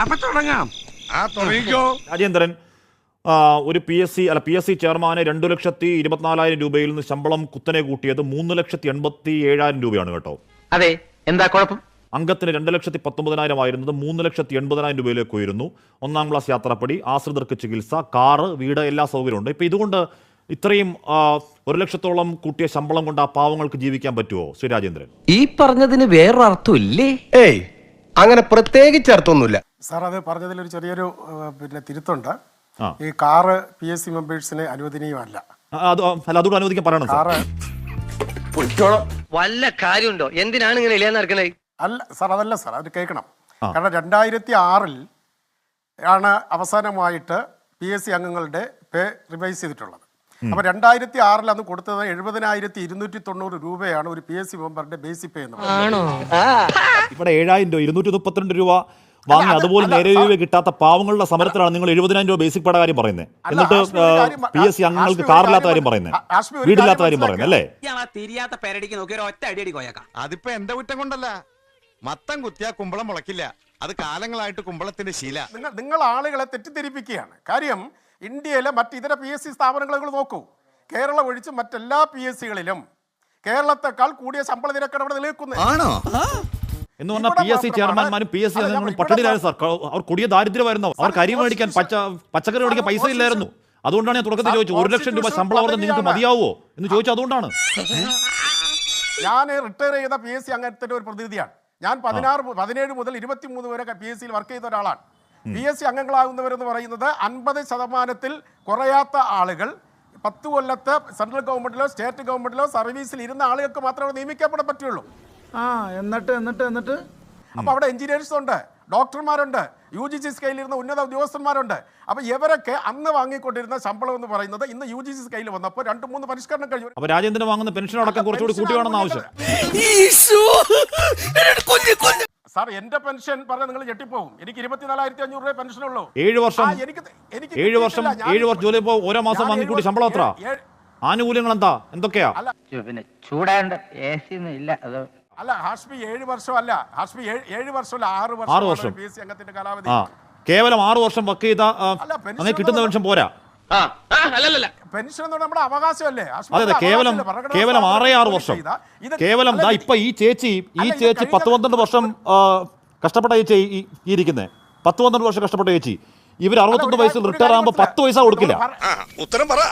അപ്പൊ തുടങ്ങാം. രാജേന്ദ്രൻ, ഒരു പി എസ് സി ചെയർമാനെ 2,24,000 രൂപയിൽ നിന്ന് ശമ്പളം കുത്തനെ കൂട്ടിയത് 3,87,000 രൂപയാണ് കേട്ടോ. അതെ, എന്താ കുഴപ്പം? അംഗത്തിന് 2,19,000 ആയിരുന്നത് 3,80,000 രൂപയിലേക്ക് ഉയരുന്നു. 1-ാം ക്ലാസ് യാത്രാപ്പടി, ആശ്രിതർക്ക് ചികിത്സ, കാറ്, വീട്, എല്ലാ സൗകര്യമുണ്ട്. ഇപ്പൊ ഇതുകൊണ്ട് ഇത്രയും 1 ലക്ഷത്തോളം കൂട്ടിയ ശമ്പളം കൊണ്ട് ആ പാവങ്ങൾക്ക് ജീവിക്കാൻ പറ്റുമോ ശ്രീ രാജേന്ദ്രൻ? ഈ പറഞ്ഞതിന് വേറൊരു അർത്ഥം ഇല്ലേ? ഏയ്, അങ്ങനെ പ്രത്യേകിച്ച് അർത്ഥമൊന്നുമില്ല സാർ. അത് പറഞ്ഞതിൽ ഒരു ചെറിയൊരു തിരുത്തുണ്ട്. ഈ കാറ് PSC മെമ്പേഴ്സിന് അനുവദനീയമല്ല. അതുകൊണ്ട് അനുവദിക്കാൻ പറയണം സാർ. വല്ല കാര്യമുണ്ടോ? എന്തിനാണ് ഇങ്ങനെ ഇല്ലാന്ന് നടക്കണേ? അല്ല സാർ, അതല്ല സാർ, അത് കേൾക്കണം. കാരണം 2006 ആണ് അവസാനമായിട്ട് PSC അംഗങ്ങളുടെ പേ റിവൈസ് ചെയ്തിട്ടുള്ളത്. അപ്പൊ 2006 അന്ന് കൊടുത്തത് 70,290 രൂപയാണ് ഒരു PSC മെമ്പറുടെ ബേസിക് പേ എന്ന് പറയുന്നത്. ഇവിടെ 7,000 രൂപ 232 രൂപ വാങ്ങി അതുപോലെ നേരെ രൂപ കിട്ടാത്ത പാവങ്ങളുടെ സമരത്തിലാണ് നിങ്ങൾ 70,000 രൂപ ബേസിക് പട കാര്യം പറയുന്നത്. എന്നിട്ട് PSC അംഗങ്ങൾക്ക് കാറില്ലാത്ത കാര്യം പറയുന്നത്, വീടില്ലാത്ത കാര്യം പറയുന്നത് അല്ലേ? അതിപ്പോ എന്റെ കുറ്റം കൊണ്ടല്ല. മത്തം കുത്തിയാ കുമ്പളം മുളക്കില്ല. അത് കാലങ്ങളായിട്ട് കുമ്പളത്തിന്റെ ശീല. നിങ്ങൾ ആളുകളെ തെറ്റിദ്ധരിപ്പിക്കുകയാണ്. കാര്യം ഇന്ത്യയിലെ മറ്റിതര PSC സ്ഥാപനങ്ങൾ നോക്കൂ. കേരളം ഒഴിച്ച് മറ്റെല്ലാ PSCകളിലും കേരളത്തെക്കാൾ കൂടിയ ശമ്പള നിരക്കാണ് അവിടെ നിലനിൽക്കുന്നത്. എന്ന് പറഞ്ഞാൽ PSC ചെയർമാൻമാരും PSC അംഗങ്ങളും പട്ടിണിയിലായിരുന്നു സാർ. അവർ കൊടിയ ദാരിദ്ര്യമായിരുന്നു. അവർക്ക് അരി മേടിക്കാൻ, പച്ചക്കറി മേടിക്കാൻ പൈസ ഇല്ലായിരുന്നു. അതുകൊണ്ടാണ് ഞാൻ തുടക്കത്തിൽ ചോദിച്ചത് 1 ലക്ഷം രൂപ ശമ്പളം വർദ്ധന നിങ്ങൾക്ക് മതിയാവോ എന്ന് ചോദിച്ചത്. അതുകൊണ്ടാണ് ഞാൻ റിട്ടയർ ചെയ്ത PSC അംഗത്തിന്റെ ഒരു പ്രതിനിധിയാണ്. ഞാൻ 17 മുതൽ 23 വരെ PSCയിൽ വർക്ക് ചെയ്ത ഒരാളാണ്. PSC അംഗങ്ങളാകുന്നവരെന്ന് പറയുന്നത് 50% കുറയാത്ത ആളുകൾ 10 കൊല്ലത്ത് സെൻട്രൽ ഗവൺമെന്റിലോ സ്റ്റേറ്റ് ഗവൺമെന്റിലോ സർവീസിൽ ഇരുന്ന ആളുകൾക്ക് മാത്രമേ നിയമിക്കപ്പെടാൻ പറ്റുള്ളൂ. എന്നിട്ട് അപ്പൊ അവിടെ എഞ്ചിനീയേഴ്സ് ഉണ്ട്, ഡോക്ടർമാരുണ്ട്, UGC സ്കെയിലിൽ ഇരുന്ന ഉന്നത ഉദ്യോഗസ്ഥന്മാരുണ്ട്. അപ്പൊ ഇവരൊക്കെ അന്ന് വാങ്ങിക്കൊണ്ടിരുന്ന ശമ്പളം എന്ന് പറയുന്നത് ഇന്ന് UGC സ്കെയിൽ വന്നപ്പോൾ 2-3 പരിഷ്കരണം കഴിഞ്ഞു. അപ്പൊ രാജേന്ദ്രൻ വാങ്ങുന്ന പെൻഷൻ അടക്കം കുറച്ചുകൂടി കൂട്ടി വേണമെന്ന് ആവശ്യം. സാർ, എന്റെ പെൻഷൻ പറഞ്ഞാൽ നിങ്ങൾ ഞെട്ടിപ്പോവും. എനിക്ക് 24,500 രൂപ പെൻഷൻ ഉള്ളൂ. 7 വർഷം ജോലി ഓരോ മാസം വാങ്ങിക്കൂടി ശമ്പളം എത്ര? ആനുകൂല്യങ്ങൾ എന്തൊക്കെയാ? പിന്നെ ചൂടാണ്ട് ഇല്ല. അല്ല ഹാഷ്മി, 7 വർഷമല്ല ഹാഷ്മി, 7 വർഷമല്ല 6 വർഷം PSC അംഗത്തിന്റെ കാലാവധി. കേവലം 6 വർഷം വർക്ക് ചെയ്ത കിട്ടുന്ന പെൻഷൻ പോരാ. പെൻഷൻ എന്ന് നമ്മുടെ അവകാശമല്ലേ? അതെ, കേവലം 6 വർഷം. കേവലം ഇപ്പൊ ഈ ചേച്ചി 10-12 വർഷം കഷ്ടപ്പെട്ട ചേച്ചി ഈ ഇരിക്കുന്നത് 10-12 വർഷം കഷ്ടപ്പെട്ട ചേച്ചി. ഇവർ 61 വയസ്സിൽ റിട്ടയർ ആകുമ്പോൾ 10 പൈസ കൊടുക്കില്ല. ഉത്തരം പറ.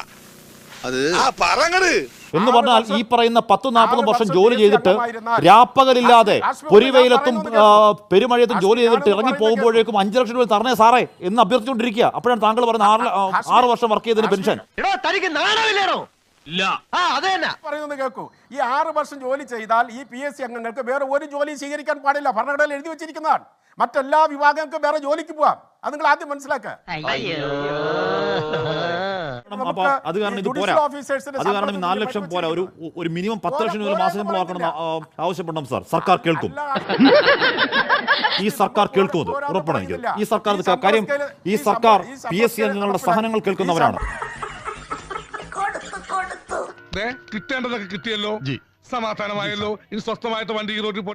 എന്ന് പറഞ്ഞാൽ ഈ പറയുന്ന 10-40 വർഷം ജോലി ചെയ്തിട്ട് രാപ്പകലില്ലാതെ പൊരിവെയിലത്തും പെരുമഴയത്തും ജോലി ചെയ്തിട്ട് ഇറങ്ങി പോകുമ്പോഴേക്കും 5 ലക്ഷം രൂപ തരണേ സാറേ എന്ന് അഭ്യർത്ഥിച്ചുകൊണ്ടിരിക്കുക. അപ്പോഴാണ് താങ്കൾ പറയുന്നത് 6 വർഷം വർക്ക് ചെയ്തതിന് പെൻഷൻ. പറയുന്നത് കേൾക്കൂ. ഈ 6 വർഷം ജോലി ചെയ്താൽ ഈ PSC അംഗങ്ങൾക്ക് വേറെ ഒരു ജോലി സ്വീകരിക്കാൻ പാടില്ല. ഭരണഘടനയിൽ എഴുതി വെച്ചിരിക്കുന്നതാണ്. മറ്റെല്ലാ വിഭാഗങ്ങൾക്കും വേറെ ജോലിക്ക് പോവാം. അത് നിങ്ങൾ ആദ്യം മനസ്സിലാക്കുക. അത് കാരണം ഇത് പോരാ. അത് കാരണം 4 ലക്ഷം പോരാ. ഒരു മിനിമം 10 ലക്ഷം രൂപ മാസശമ്പളം ആക്കണം ആവശ്യപ്പെടണം സാർ. സർക്കാർ കേൾക്കും. ഈ സർക്കാർ കേൾക്കുന്നത് ഉറപ്പാണ് എനിക്ക്. ഈ സർക്കാർ കാര്യം ഈ സർക്കാർ PSC അംഗങ്ങളുടെ സഹനങ്ങൾ കേൾക്കുന്നവരാണ്. കിട്ടേണ്ടതൊക്കെ കിട്ടിയല്ലോ, സമാധാനമായല്ലോ. ഇനി സ്വസ്ഥമായിട്ട് വണ്ടി റോഡിൽ